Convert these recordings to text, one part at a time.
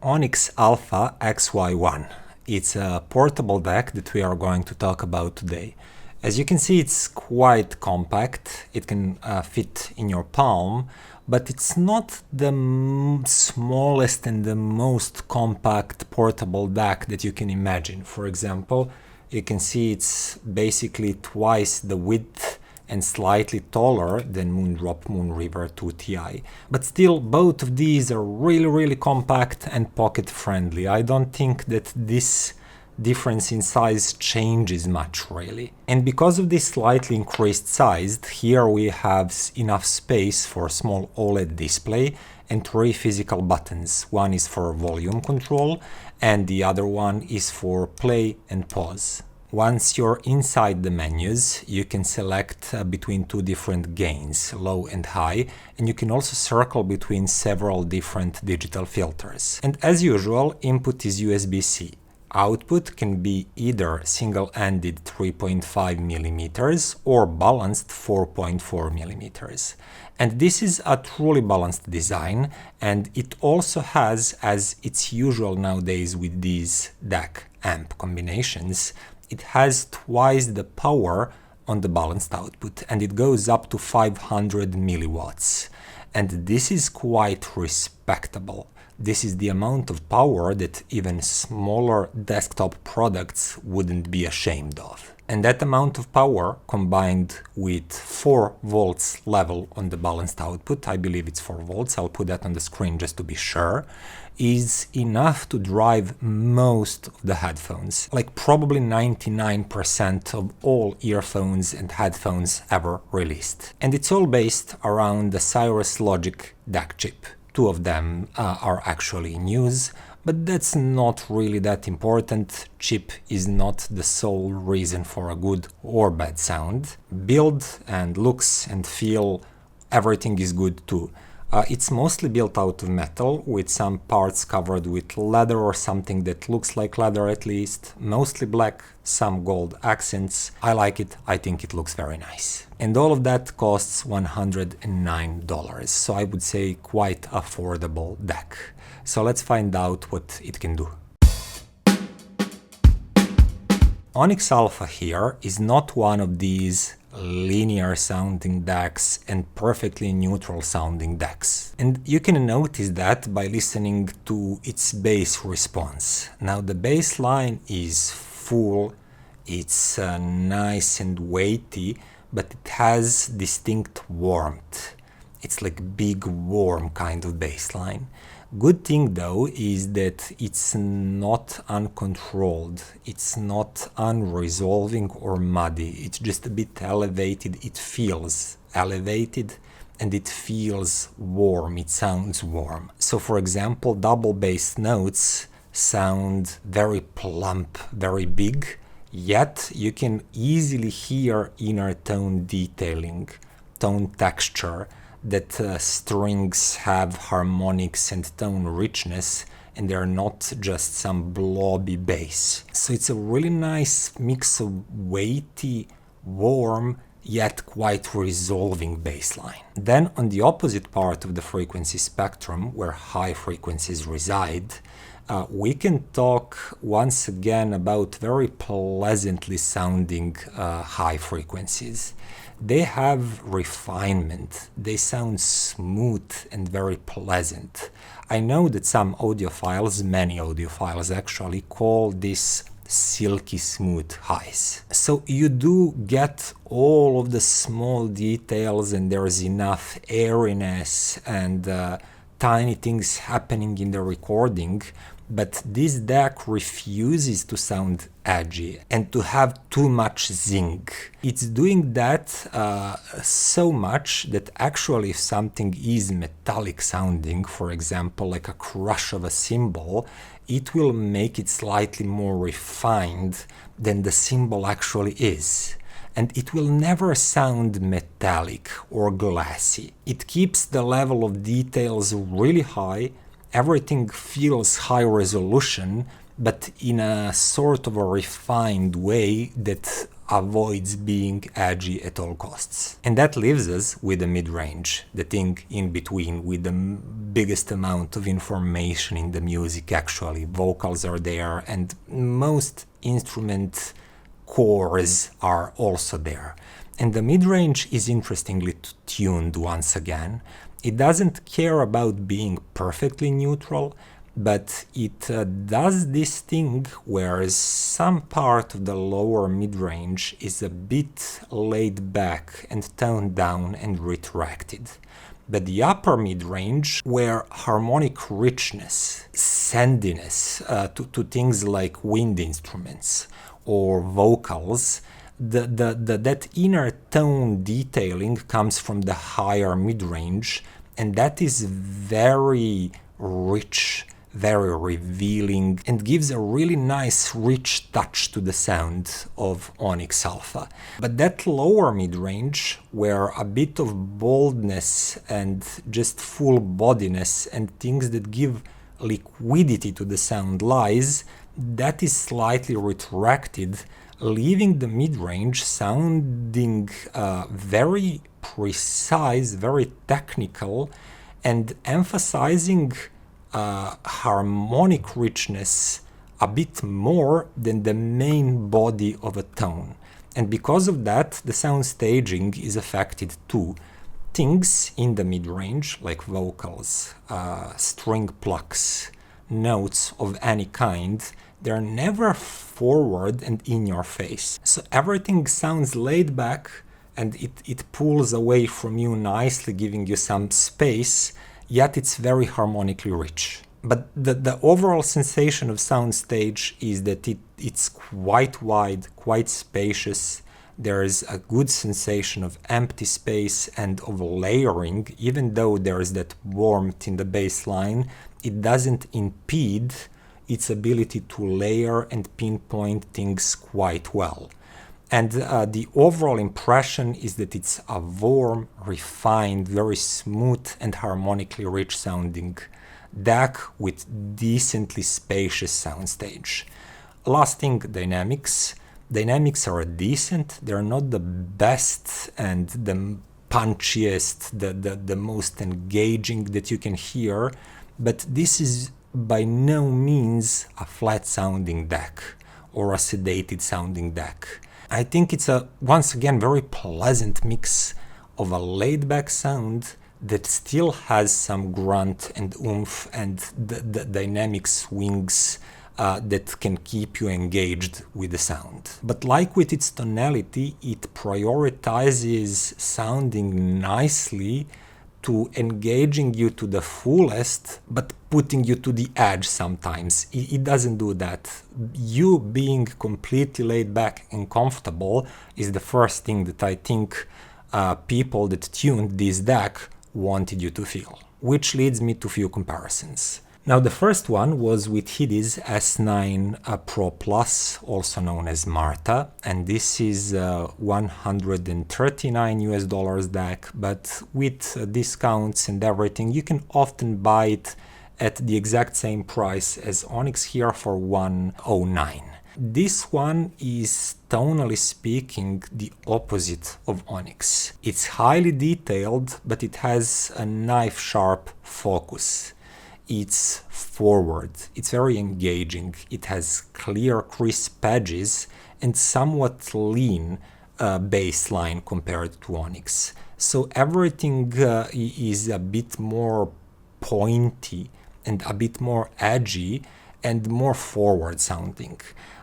Onix Alpha XY1. It's a portable DAC that we are going to talk about today. As you can see, it's quite compact. It can fit in your palm, but it's not the smallest and the most compact portable DAC that you can imagine. For example, you can see it's basically twice the width and slightly taller than Moondrop Moonriver 2 Ti. But still, both of these are really compact and pocket friendly. I don't think that this difference in size changes much really. And because of this slightly increased size, here we have enough space for a small OLED display and 3 physical buttons. One is for volume control and the other one is for play and pause. Once you're inside the menus, you can select between 2 different gains, low and high, and you can also circle between several different digital filters. And as usual, input is USB-C. Output can be either single-ended 3.5mm or balanced 4.4mm. And this is a truly balanced design, and it also has, as it's usual nowadays with these DAC amp combinations, it has twice the power on the balanced output, and it goes up to 500 milliwatts. And this is quite respectable. This is the amount of power that even smaller desktop products wouldn't be ashamed of. And that amount of power, combined with 4 volts level on the balanced output, I believe it's 4 volts, I'll put that on the screen just to be sure, is enough to drive most of the headphones, like probably 99% of all earphones and headphones ever released. And it's all based around the Cirrus Logic DAC chip. 2 of them are actually in use, but that's not really that important. Chip is not the sole reason for a good or bad sound. Build and looks and feel, everything is good too. It's mostly built out of metal, with some parts covered with leather or something that looks like leather at least, mostly black, some gold accents. I like it, I think it looks very nice. And all of that costs $109, so I would say quite affordable DAC. So let's find out what it can do. Onix Alpha here is not one of these linear sounding DACs and perfectly neutral sounding DACs. And you can notice that by listening to its bass response. Now the bass line is full, it's nice and weighty, but it has distinct warmth. It's like big warm kind of bass line. Good thing though is that it's not uncontrolled, it's not unresolving or muddy, it's just a bit elevated, it feels elevated and it feels warm, it sounds warm. So for example, double bass notes sound very plump, very big, yet you can easily hear inner tone detailing, tone texture, that strings have harmonics and tone richness and they're not just some blobby bass. So it's a really nice mix of weighty, warm, yet quite resolving bass line. Then on the opposite part of the frequency spectrum, where high frequencies reside, we can talk once again about very pleasantly sounding high frequencies. They have refinement, they sound smooth and very pleasant. I know that some audiophiles, many audiophiles actually, call this silky smooth highs. So you do get all of the small details and there's enough airiness and tiny things happening in the recording, but this DAC refuses to sound edgy and to have too much zing. It's doing that so much that actually if something is metallic sounding, for example like a crush of a cymbal, it will make it slightly more refined than the cymbal actually is. And it will never sound metallic or glassy. It keeps the level of details really high, everything feels high resolution, but in a sort of a refined way that avoids being edgy at all costs. And that leaves us with the mid-range, the thing in between with the biggest amount of information in the music actually. Vocals are there and most instrument cores are also there. And the mid-range is interestingly tuned once again. It doesn't care about being perfectly neutral, but it does this thing where some part of the lower mid-range is a bit laid back and toned down and retracted. But the upper mid-range, where harmonic richness, sandiness to things like wind instruments or vocals, that inner tone detailing comes from the higher mid-range, and that is very rich, very revealing, and gives a really nice rich touch to the sound of Onix Alpha. But that lower mid-range, where a bit of boldness and just full bodiness and things that give liquidity to the sound lies, that is slightly retracted, leaving the mid-range sounding very precise, very technical, and emphasizing harmonic richness a bit more than the main body of a tone. And because of that, the sound staging is affected too. Things in the mid-range, like vocals, string plucks, notes of any kind, they're never forward and in your face. So everything sounds laid back and it pulls away from you nicely, giving you some space, yet it's very harmonically rich. But the overall sensation of soundstage is that it's quite wide, quite spacious. There is a good sensation of empty space and of layering. Even though there is that warmth in the bass line, it doesn't impede its ability to layer and pinpoint things quite well. And the overall impression is that it's a warm, refined, very smooth and harmonically rich sounding DAC with decently spacious soundstage. Last thing, dynamics. Dynamics are decent. They're not the best and the punchiest, the most engaging that you can hear, but this is by no means a flat sounding DAC or a sedated sounding DAC. I think it's a, once again, very pleasant mix of a laid-back sound that still has some grunt and oomph and the dynamic swings that can keep you engaged with the sound. But like with its tonality, it prioritizes sounding nicely to engaging you to the fullest, but putting you to the edge sometimes. It doesn't do that. You being completely laid back and comfortable is the first thing that I think people that tuned this DAC wanted you to feel. Which leads me to few comparisons. Now the first one was with Hidizs S9 Pro Plus, also known as Marta, and this is $139 DAC, but with discounts and everything, you can often buy it at the exact same price as Onix here for $109. This one is, tonally speaking, the opposite of Onix. It's highly detailed, but it has a knife-sharp focus. It's forward, it's very engaging, it has clear, crisp edges and somewhat lean bass line compared to Onix. So everything is a bit more pointy and a bit more edgy and more forward sounding.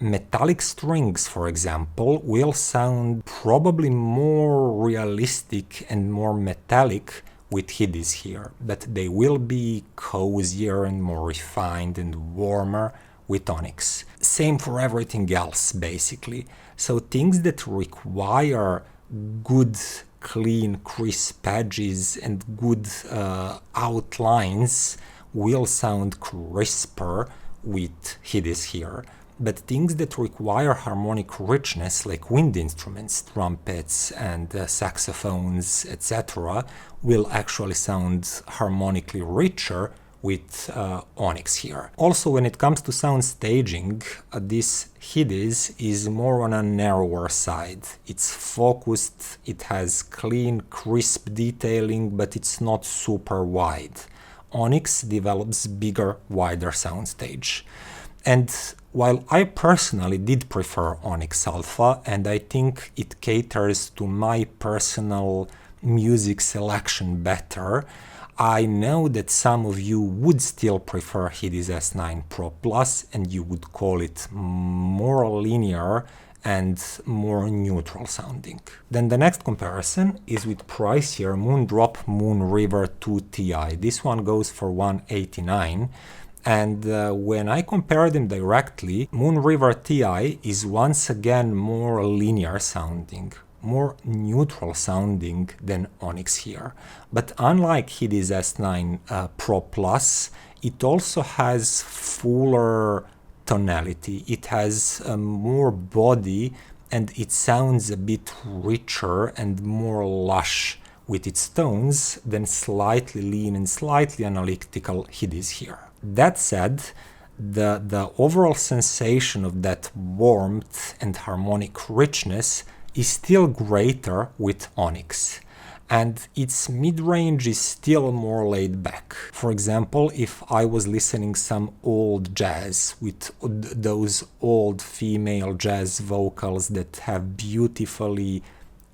Metallic strings, for example, will sound probably more realistic and more metallic with Hidizs here, but they will be cozier and more refined and warmer with Onix. Same for everything else, basically. So things that require good, clean, crisp edges and good outlines will sound crisper with Hidizs here. But things that require harmonic richness, like wind instruments, trumpets and saxophones, etc., will actually sound harmonically richer with Onix here. Also, when it comes to sound staging, this Hidizs is more on a narrower side. It's focused, it has clean, crisp detailing, but it's not super wide. Onix develops bigger, wider soundstage. And while I personally did prefer Onix Alpha, and I think it caters to my personal music selection better, I know that some of you would still prefer Hidizs S9 Pro Plus, and you would call it more linear and more neutral sounding. Then the next comparison is with pricier Moondrop Moonriver 2 Ti. This one goes for $189. And when I compare them directly, Moonriver Ti is once again more linear sounding, more neutral sounding than Onix here. But unlike Hidizs S9 Pro Plus, it also has fuller tonality. It has more body, and it sounds a bit richer and more lush with its tones than slightly lean and slightly analytical Hidizs here. That said, the overall sensation of that warmth and harmonic richness is still greater with Onix, and its mid-range is still more laid back. For example, if I was listening some old jazz with those old female jazz vocals that have beautifully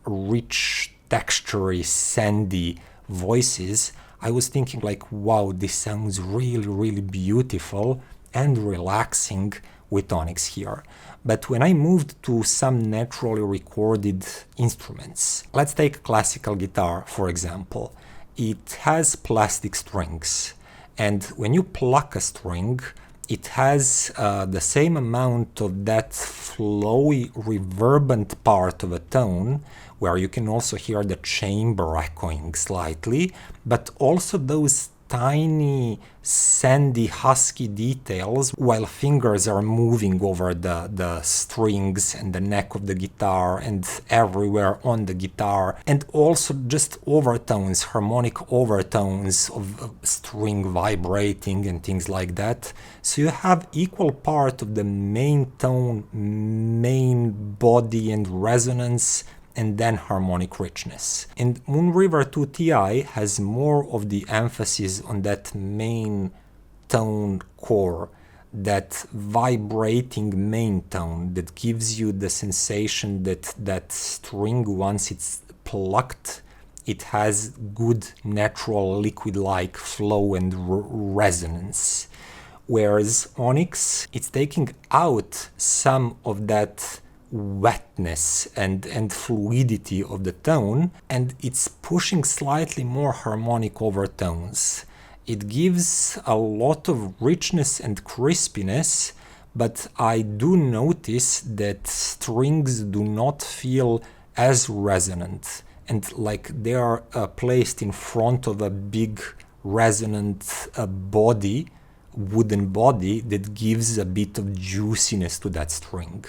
rich, textury, sandy voices, I was thinking like, wow, this sounds really, really beautiful and relaxing with Onix here. But when I moved to some naturally recorded instruments, let's take classical guitar, for example. It has plastic strings, and when you pluck a string, it has the same amount of that flowy, reverberant part of a tone, where you can also hear the chamber echoing slightly, but also those tiny, sandy, husky details while fingers are moving over the strings and the neck of the guitar and everywhere on the guitar, and also just overtones, harmonic overtones of string vibrating and things like that. So you have equal part of the main tone, main body and resonance, and then harmonic richness. And Moonriver 2 Ti has more of the emphasis on that main tone core, that vibrating main tone that gives you the sensation that that string, once it's plucked, it has good natural liquid-like flow and resonance. Whereas Onix, it's taking out some of that wetness and fluidity of the tone, and it's pushing slightly more harmonic overtones. It gives a lot of richness and crispiness, but I do notice that strings do not feel as resonant, and like they are placed in front of a big resonant body, wooden body, that gives a bit of juiciness to that string.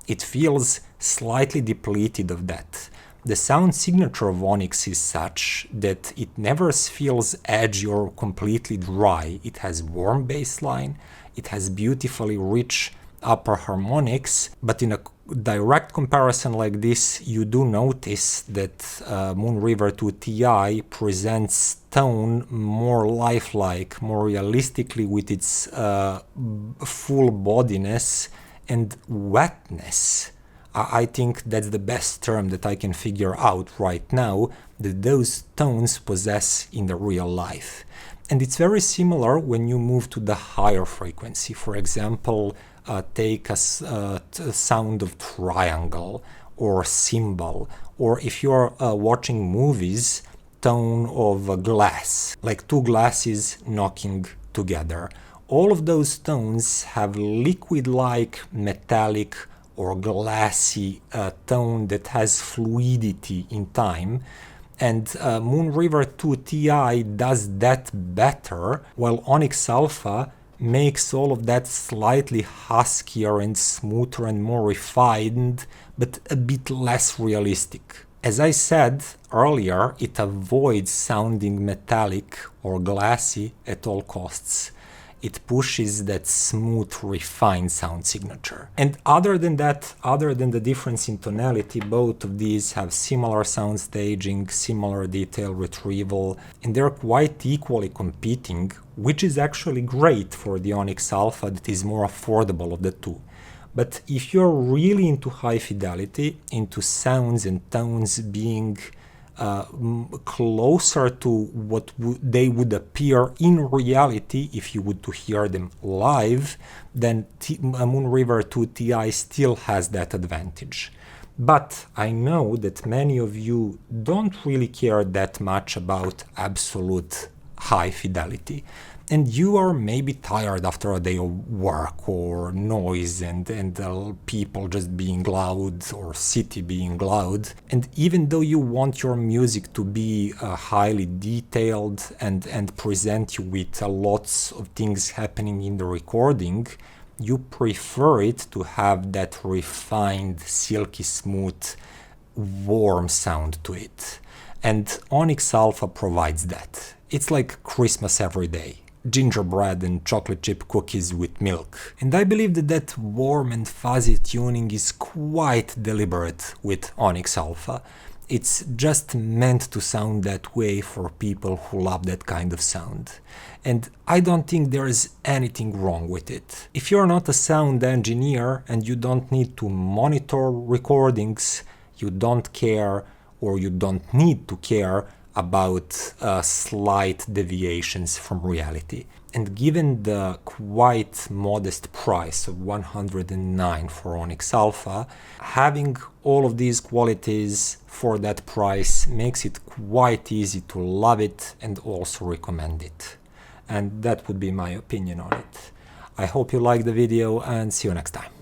It feels slightly depleted of that. The sound signature of Onix is such that it never feels edgy or completely dry. It has warm bass line, it has beautifully rich upper harmonics, but in a direct comparison like this, you do notice that Moonriver 2 Ti presents tone more lifelike, more realistically with its full bodiness and wetness. I think that's the best term that I can figure out right now that those tones possess in the real life. And it's very similar when you move to the higher frequency. For example, take a sound of triangle or cymbal, or if you're watching movies, tone of glass, like two glasses knocking together. All of those tones have liquid-like, metallic or glassy tone that has fluidity in time, and Moonriver 2 Ti does that better, while Onix Alpha makes all of that slightly huskier and smoother and more refined, but a bit less realistic. As I said earlier, it avoids sounding metallic or glassy at all costs. It pushes that smooth, refined sound signature. And other than that, other than the difference in tonality, both of these have similar sound staging, similar detail retrieval, and they're quite equally competing, which is actually great for the Onix Alpha that is more affordable of the two. But if you're really into high fidelity, into sounds and tones being closer to what they would appear in reality if you would to hear them live, then Moonriver 2 Ti still has that advantage. But I know that many of you don't really care that much about absolute high fidelity. And you are maybe tired after a day of work or noise and people just being loud or city being loud. And even though you want your music to be highly detailed and present you with lots of things happening in the recording, you prefer it to have that refined, silky smooth, warm sound to it. And Onix Alpha provides that. It's like Christmas every day. Gingerbread and chocolate chip cookies with milk. And I believe that warm and fuzzy tuning is quite deliberate with Onix Alpha. It's just meant to sound that way for people who love that kind of sound. And I don't think there is anything wrong with it. If you're not a sound engineer and you don't need to monitor recordings, you don't care or you don't need to care about slight deviations from reality. And given the quite modest price of $109 for Onix Alpha, having all of these qualities for that price makes it quite easy to love it and also recommend it. And that would be my opinion on it. I hope you liked the video and see you next time.